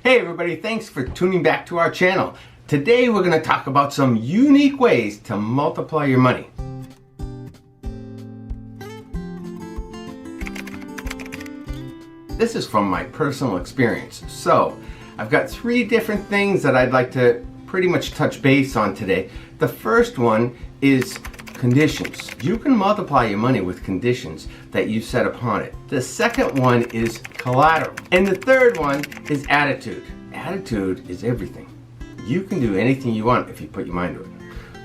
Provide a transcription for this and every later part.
Hey everybody, thanks for tuning back to our channel. Today we're going to talk about some unique ways to multiply your money. This is from my personal experience. So, I've got 3 different things that I'd like to pretty much touch base on today. The first one is conditions. You can multiply your money with conditions that you set upon it. The second one is collateral. And the third one is attitude. Attitude is everything. You can do anything you want if you put your mind to it.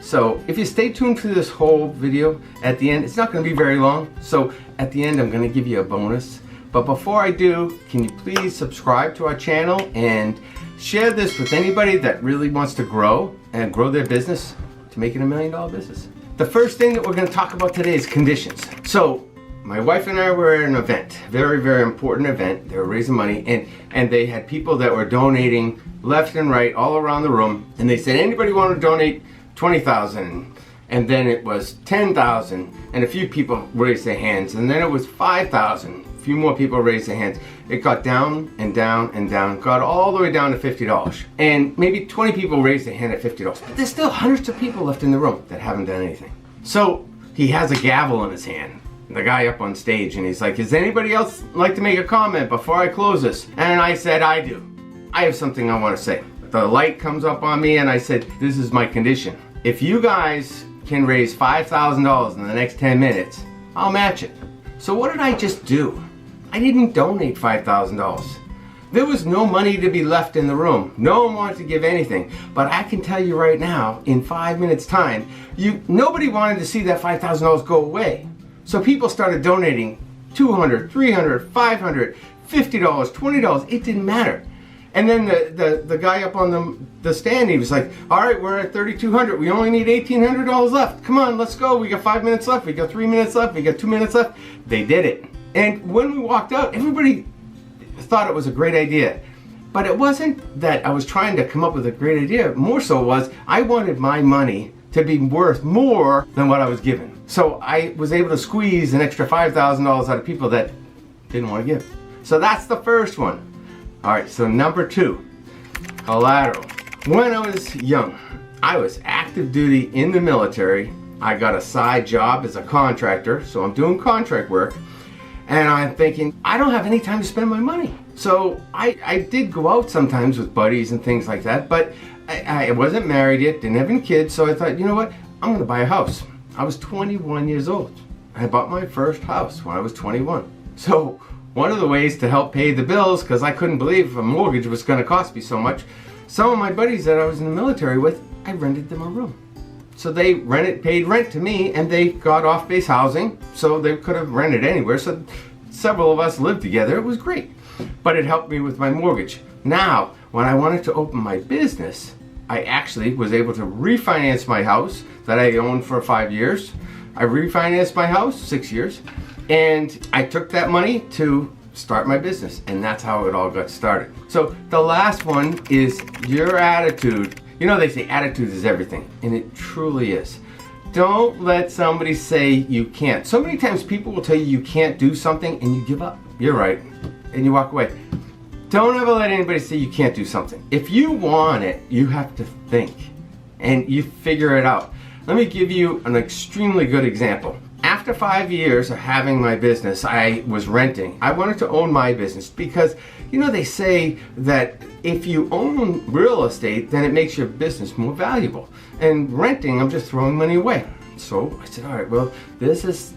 So if you stay tuned through this whole video, at the end, it's not going to be very long. So at the end, I'm going to give you a bonus. But before I do, can you please subscribe to our channel and share this with anybody that really wants to grow and grow their business to make it $1 million business. The first thing that we're going to talk about today is conditions. So my wife and I were at an event, very, very important event. They were raising money and they had people that were donating left and right all around the room. And they said, anybody want to donate $20,000? And then it was $10,000 and a few people raised their hands. And then it was $5,000. A few more people raised their hands. It got down and down and down, got all the way down to $50. And maybe 20 people raised their hand at $50. But there's still hundreds of people left in the room that haven't done anything. So he has a gavel in his hand, the guy up on stage, and he's like, does anybody else like to make a comment before I close this? And I said, I do. I have something I want to say. The light comes up on me and I said, this is my condition. If you guys can raise $5,000 in the next 10 minutes, I'll match it. So what did I just do? I didn't donate $5,000. There was no money to be left in the room. No one wanted to give anything. But I can tell you right now, in 5 minutes time, nobody wanted to see that $5,000 go away. So people started donating $200, $300, $500, $50, $20. It didn't matter. And then the guy up on the stand, he was like, all right, we're at $3,200. We only need $1,800 left. Come on, let's go. We got 5 minutes left. We got 3 minutes left. We got 2 minutes left. They did it. And when we walked out, everybody thought it was a great idea. But it wasn't that I was trying to come up with a great idea. More so was I wanted my money to be worth more than what I was given. So I was able to squeeze an extra $5,000 out of people that didn't want to give. So that's the first one. All right, so number 2, collateral. When I was young, I was active duty in the military. I got a side job as a contractor, so I'm doing contract work. And I'm thinking, I don't have any time to spend my money. So I did go out sometimes with buddies and things like that, but I wasn't married yet, didn't have any kids, so I thought, you know what, I'm going to buy a house. I was 21 years old. I bought my first house when I was 21. So one of the ways to help pay the bills, because I couldn't believe a mortgage was going to cost me so much, some of my buddies that I was in the military with, I rented them a room. So they paid rent to me, and they got off-base housing, so they could have rented anywhere. So several of us lived together. It was great, but it helped me with my mortgage. Now, when I wanted to open my business, I actually was able to refinance my house that I owned for 5 years. I refinanced my house 6 years, and I took that money to start my business, and that's how it all got started. So the last one is your attitude. You know, they say attitude is everything, and it truly is. Don't let somebody say you can't. So many times people will tell you can't do something and you give up. You're right, and you walk away. Don't ever let anybody say you can't do something. If you want it, you have to think, and you figure it out. Let me give you an extremely good example. After 5 years of having my business, I was renting. I wanted to own my business because, you know, they say that if you own real estate, then it makes your business more valuable. And renting, I'm just throwing money away. So I said, all right, well, there's this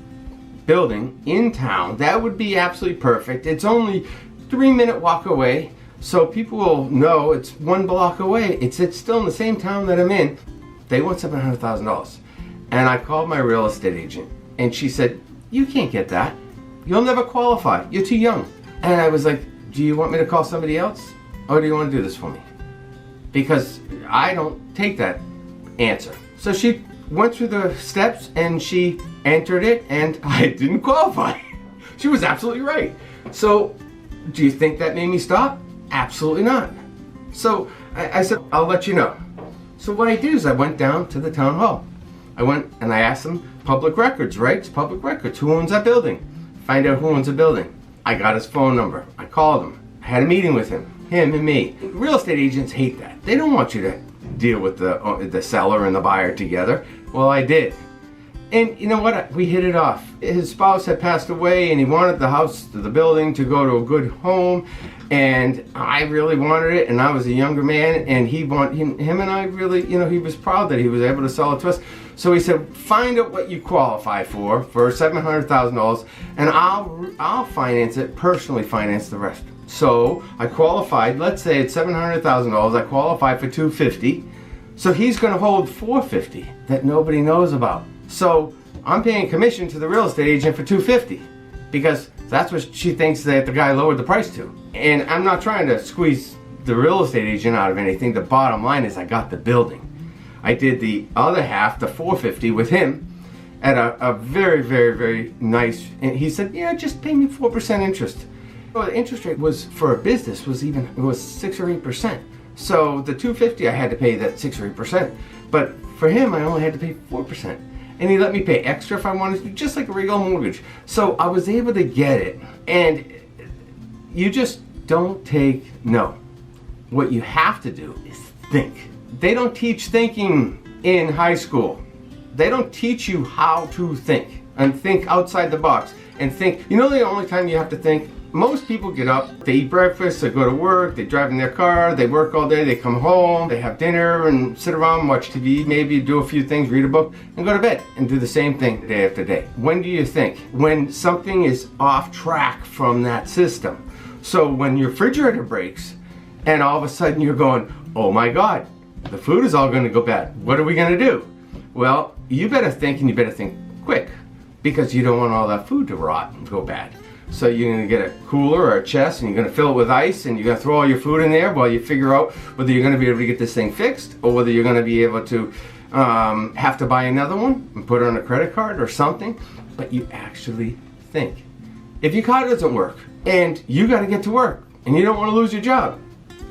building in town. That would be absolutely perfect. It's only 3-minute walk away, so people will know it's 1 block away. It's still in the same town that I'm in. They want $700,000. And I called my real estate agent, and she said, you can't get that. You'll never qualify. You're too young. And I was like, do you want me to call somebody else? Or do you want to do this for me? Because I don't take that answer. So she went through the steps and she entered it, and I didn't qualify. She was absolutely right. So do you think that made me stop? Absolutely not. So I said, I'll let you know. So what I did is I went down to the town hall. I went and I asked them, public records, right? It's public records. Who owns that building? Find out who owns the building. I got his phone number. I called him. I had a meeting with him. him and me. Real estate agents hate that. They don't want you to deal with the seller and the buyer together. Well, I did. And you know what? We hit it off. His spouse had passed away and he wanted the house, the building, to go to a good home. And I really wanted it, and I was a younger man, and him and I really, he was proud that he was able to sell it to us. So he said, find out what you qualify for $700,000, and I'll finance it, personally finance the rest. So I qualified, let's say it's $700,000, I qualified for $250,000. So he's gonna hold $450,000 that nobody knows about. So I'm paying commission to the real estate agent for $250,000 because that's what she thinks that the guy lowered the price to. And I'm not trying to squeeze the real estate agent out of anything. The bottom line is I got the building. I did the other half, the $450,000, with him at a very, very, very nice, and he said, yeah, just pay me 4% interest. Well, the interest rate was, for a business, was 6 or 8%. So the $250,000 I had to pay that 6 or 8%, but for him I only had to pay 4%. And he let me pay extra if I wanted to, just like a regular mortgage. So I was able to get it. And you just don't take no. What you have to do is think. They don't teach thinking in high school. They don't teach you how to think and think outside the box and think. You know the only time you have to think? Most people get up, they eat breakfast, they go to work, they drive in their car, they work all day, they come home, they have dinner and sit around, watch TV, maybe do a few things, read a book, and go to bed and do the same thing day after day. When do you think? When something is off track from that system. So when your refrigerator breaks and all of a sudden you're going, oh my God, the food is all going to go bad. What are we going to do? Well, you better think, and you better think quick, because you don't want all that food to rot and go bad. So you're going to get a cooler or a chest and you're going to fill it with ice and you're going to throw all your food in there while you figure out whether you're going to be able to get this thing fixed or whether you're going to be able to have to buy another one and put it on a credit card or something. But you actually think. If your car doesn't work and you got to get to work and you don't want to lose your job,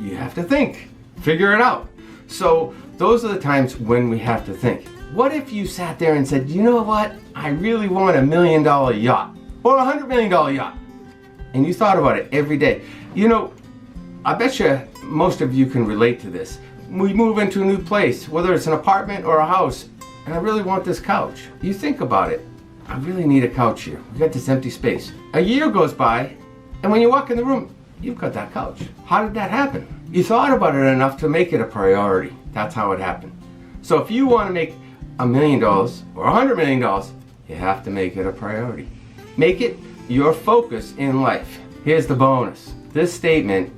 you have to think. Figure it out. So those are the times when we have to think. What if you sat there and said, you know what, I really want $1 million yacht or $100 million yacht, and you thought about it every day. I bet you most of you can relate to this. We move into a new place, whether it's an apartment or a house, and I really want this couch. You think about it. I really need a couch here. We got this empty space. A year goes by, and when you walk in the room, you've got that couch. How did that happen? You thought about it enough to make it a priority. That's how it happened. So if you want to make $1 million or $100 million, you have to make it a priority. Make it your focus in life. Here's the bonus. This statement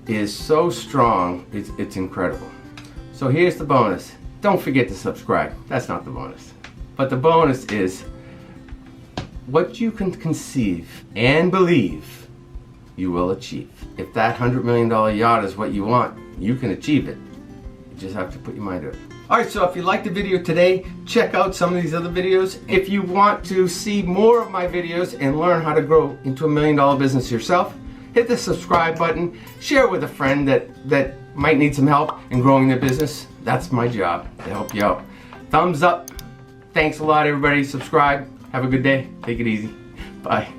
is so strong, it's incredible. So here's the bonus. Don't forget to subscribe. That's not the bonus. But the bonus is what you can conceive and believe, you will achieve. If that $100 million yacht is what you want, you can achieve it. You just have to put your mind to it. Alright, so if you liked the video today, check out some of these other videos. If you want to see more of my videos and learn how to grow into $1 million business yourself, hit the subscribe button, share it with a friend that might need some help in growing their business. That's my job, to help you out. Thumbs up. Thanks a lot, everybody. Subscribe. Have a good day. Take it easy. Bye.